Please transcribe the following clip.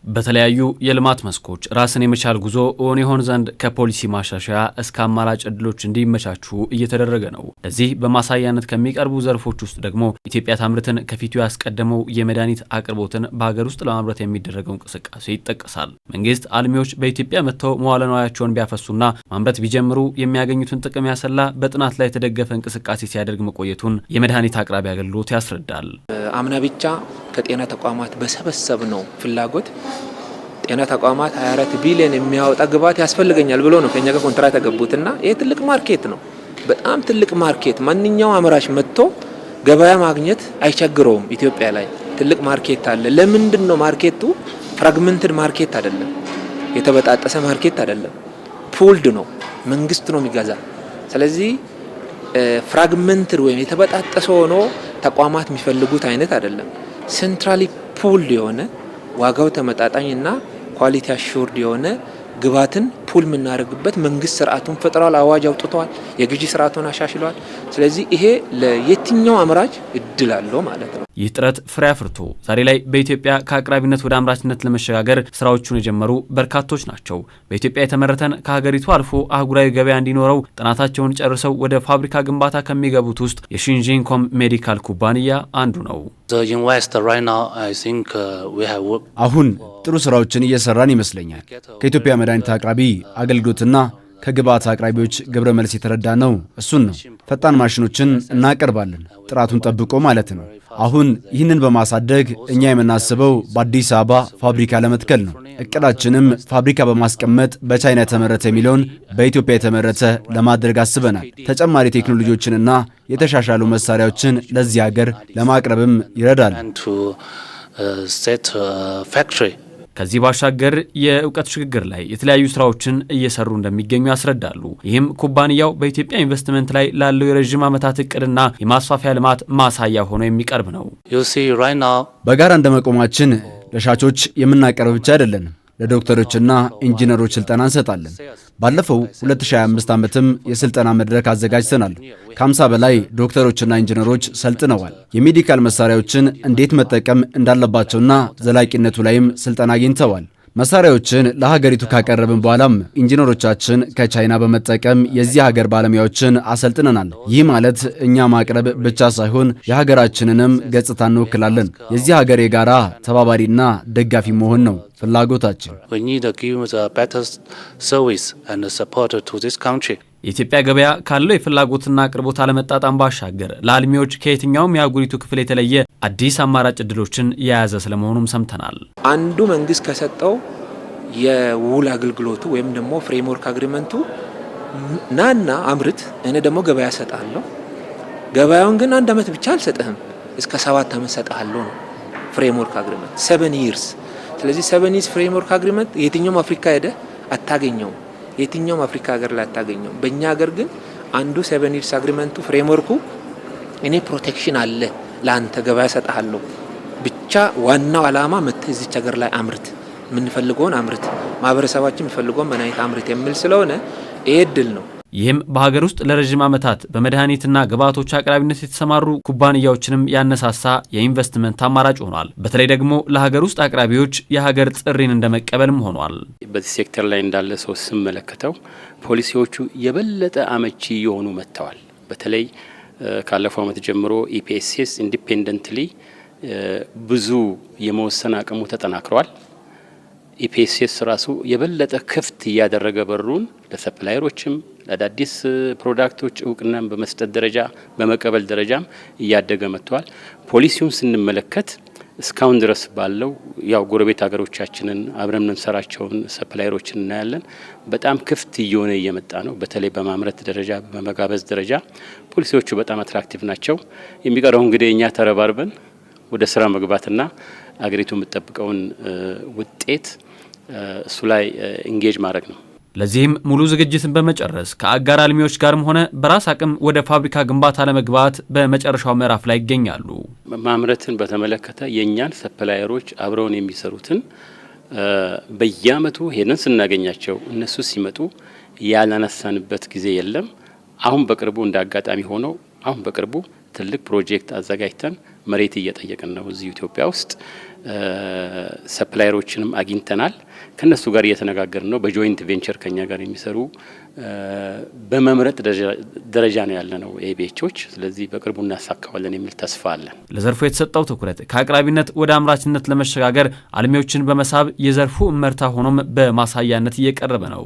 በተለያዩ የልማት መስኮች ራስን የመቻል ጉዞ እውን ይሆን ዘንድ ከፖሊሲ ማሻሻያ እስከ አማራጭ እድሎች እንዲመቻቹ እየተደረገ ነው። ለዚህ በማሳያነት ከሚቀርቡ ዘርፎች ውስጥ ደግሞ ኢትዮጵያ ታምርትን ከፊቱ ያስቀደመው የመድኃኒት አቅርቦትን በሀገር ውስጥ ለማምረት የሚደረገው እንቅስቃሴ ይጠቀሳል። መንግስት አልሚዎች በኢትዮጵያ መጥተው መዋለ ንዋያቸውን ቢያፈሱና ማምረት ቢጀምሩ የሚያገኙትን ጥቅም ያሰላ በጥናት ላይ የተደገፈ እንቅስቃሴ ሲያደርግ መቆየቱን የመድኃኒት አቅራቢ አገልግሎት ያስረዳል። አምና ብቻ ከጤና ተቋማት በሰበሰብ ነው ፍላጎት ጤና ተቋማት 24 ቢሊዮን የሚያወጣ ግብዓት ያስፈልገኛል ብሎ ነው ከኛ ጋር ኮንትራት ያገቡትና ይሄ ትልቅ ማርኬት ነው። በጣም ትልቅ ማርኬት ማንኛው አምራች መጥቶ ገበያ ማግኘት አይቸግረውም። ኢትዮጵያ ላይ ትልቅ ማርኬት አለ። ለምንድነው ማርኬቱ ፍራግመንትድ ማርኬት አይደለም፣ የተበጣጠሰ ማርኬት አይደለም፣ ፑልድ ነው። መንግስት ነው የሚገዛ። ስለዚህ ፍራግመንትድ ወይም የተበጣጠሰ ሆኖ ተቋማት የሚፈልጉት አይነት አይደለም። ሴንትራሊ ፑልድ የሆነ ዋጋው ተመጣጣኝና ኳሊቲ አሹርድ የሆነ ግብዓትን ፑል የምናደርግበት መንግስት ስርዓቱን ፈጥሯል። አዋጅ አውጥቷል። የግዢ ስርዓቱን አሻሽሏል። ስለዚህ ይሄ ለየትኛው አምራች እድል አለው ማለት ነው። ይህ ጥረት ፍሬ አፍርቶ ዛሬ ላይ በኢትዮጵያ ከአቅራቢነት ወደ አምራችነት ለመሸጋገር ስራዎቹን የጀመሩ በርካቶች ናቸው። በኢትዮጵያ የተመረተን ከሀገሪቱ አልፎ አህጉራዊ ገበያ እንዲኖረው ጥናታቸውን ጨርሰው ወደ ፋብሪካ ግንባታ ከሚገቡት ውስጥ የሺንጂንኮም ሜዲካል ኩባንያ አንዱ ነው። አሁን ጥሩ ስራዎችን እየሰራን ይመስለኛል። ከኢትዮጵያ መድኃኒት አቅራቢ አገልግሎትና ከግብዓት አቅራቢዎች ግብረ መልስ የተረዳ ነው። እሱን ነው። ፈጣን ማሽኖችን እናቀርባለን፣ ጥራቱን ጠብቆ ማለት ነው። አሁን ይህንን በማሳደግ እኛ የምናስበው በአዲስ አበባ ፋብሪካ ለመትከል ነው። እቅዳችንም ፋብሪካ በማስቀመጥ በቻይና የተመረተ የሚለውን በኢትዮጵያ የተመረተ ለማድረግ አስበናል። ተጨማሪ ቴክኖሎጂዎችንና የተሻሻሉ መሳሪያዎችን ለዚህ ሀገር ለማቅረብም ይረዳል። ከዚህ ባሻገር የእውቀት ሽግግር ላይ የተለያዩ ስራዎችን እየሰሩ እንደሚገኙ ያስረዳሉ። ይህም ኩባንያው በኢትዮጵያ ኢንቨስትመንት ላይ ላለው የረዥም ዓመታት እቅድና የማስፋፊያ ልማት ማሳያ ሆኖ የሚቀርብ ነው። በጋራ እንደመቆማችን ለሻጮች የምናቀርብ ብቻ አይደለንም፣ ለዶክተሮችና ኢንጂነሮች ስልጠና እንሰጣለን። ባለፈው 2025 ዓመትም የስልጠና መድረክ አዘጋጅተናል። ከ50 በላይ ዶክተሮችና ኢንጂነሮች ሰልጥነዋል። የሜዲካል መሳሪያዎችን እንዴት መጠቀም እንዳለባቸውና ዘላቂነቱ ላይም ስልጠና አግኝተዋል። መሳሪያዎችን ለሀገሪቱ ካቀረብን በኋላም ኢንጂነሮቻችን ከቻይና በመጠቀም የዚህ ሀገር ባለሙያዎችን አሰልጥነናል። ይህ ማለት እኛ ማቅረብ ብቻ ሳይሆን የሀገራችንንም ገጽታ እንወክላለን። የዚህ ሀገር የጋራ ተባባሪና ደጋፊ መሆን ነው ፍላጎታችን። የኢትዮጵያ ገበያ ካለው የፍላጎትና አቅርቦት አለመጣጣም ባሻገር ለአልሚዎች ከየትኛውም የአህጉሪቱ ክፍል የተለየ አዲስ አማራጭ እድሎችን የያዘ ስለመሆኑም ሰምተናል። አንዱ መንግስት ከሰጠው የውል አገልግሎቱ ወይም ደግሞ ፍሬምወርክ አግሪመንቱ ናና አምርት፣ እኔ ደግሞ ገበያ ሰጣለሁ። ገበያውን ግን 1 ዓመት ብቻ አልሰጥህም፣ እስከ 7 ዓመት ሰጣለሁ ነው ፍሬምወርክ አግሪመንት 7 years። ስለዚህ 7 years ፍሬምወርክ አግሪመንት የትኛውም አፍሪካ ሄደ አታገኘውም። የትኛውም አፍሪካ ሀገር ላይ አታገኘው። በእኛ ሀገር ግን አንዱ 7 years አግሪመንቱ ፍሬምወርኩ እኔ ፕሮቴክሽን አለ ለአንተ ገበያ ሰጣለሁ ብቻ። ዋናው ዓላማ መጥተህ እዚች ሀገር ላይ አምርት፣ የምንፈልገውን አምርት፣ ማህበረሰባችን የሚፈልገውን መድኃኒት አምርት የሚል ስለሆነ ይሄ እድል ነው። ይህም በሀገር ውስጥ ለረዥም ዓመታት በመድኃኒትና ግብዓቶች አቅራቢነት የተሰማሩ ኩባንያዎችንም ያነሳሳ የኢንቨስትመንት አማራጭ ሆኗል። በተለይ ደግሞ ለሀገር ውስጥ አቅራቢዎች የሀገር ጥሪን እንደመቀበልም ሆኗል። በዚህ ሴክተር ላይ እንዳለ ሰው ስመለከተው ፖሊሲዎቹ የበለጠ አመቺ የሆኑ መጥተዋል። በተለይ ካለፈው ዓመት ጀምሮ ኢፒኤስኤስ ኢንዲፔንደንትሊ ብዙ የመወሰን አቅሙ ተጠናክሯል። ኢፒኤስኤስ ራሱ የበለጠ ክፍት እያደረገ በሩን ለሰፕላየሮችም ለአዳዲስ ፕሮዳክቶች እውቅናን በመስጠት ደረጃ በመቀበል ደረጃም እያደገ መጥቷል። ፖሊሲውን ስንመለከት እስካሁን ድረስ ባለው ያው ጎረቤት ሀገሮቻችንን አብረን የምንሰራቸውን ሰፕላየሮችን እናያለን። በጣም ክፍት እየሆነ እየመጣ ነው። በተለይ በማምረት ደረጃ በመጋበዝ ደረጃ ፖሊሲዎቹ በጣም አትራክቲቭ ናቸው። የሚቀረው እንግዲህ እኛ ተረባርበን ወደ ስራ መግባትና አገሪቱ የምትጠብቀውን ውጤት እሱ ላይ ኢንጌጅ ማድረግ ነው። ለዚህም ሙሉ ዝግጅትን በመጨረስ ከአጋር አልሚዎች ጋርም ሆነ በራስ አቅም ወደ ፋብሪካ ግንባታ ለመግባት በመጨረሻው ምዕራፍ ላይ ይገኛሉ። ማምረትን በተመለከተ የኛን ሰፕላየሮች አብረውን የሚሰሩትን በየአመቱ ሄደን ስናገኛቸው እነሱ ሲመጡ ያላነሳንበት ጊዜ የለም። አሁን በቅርቡ እንዳጋጣሚ ሆኖ አሁን በቅርቡ ትልቅ ፕሮጀክት አዘጋጅተን መሬት እየጠየቅን ነው እዚህ ኢትዮጵያ ውስጥ ሰፕላየሮችንም አግኝተናል። ከነሱ ጋር እየተነጋገርን ነው። በጆይንት ቬንቸር ከኛ ጋር የሚሰሩ በመምረጥ ደረጃ ነው ያለነው ኤቢኤቾች። ስለዚህ በቅርቡ እናሳካዋለን የሚል ተስፋ አለን። ለዘርፉ የተሰጠው ትኩረት ከአቅራቢነት ወደ አምራችነት ለመሸጋገር አልሚዎችን በመሳብ የዘርፉ እመርታ ሆኖም በማሳያነት እየቀረበ ነው።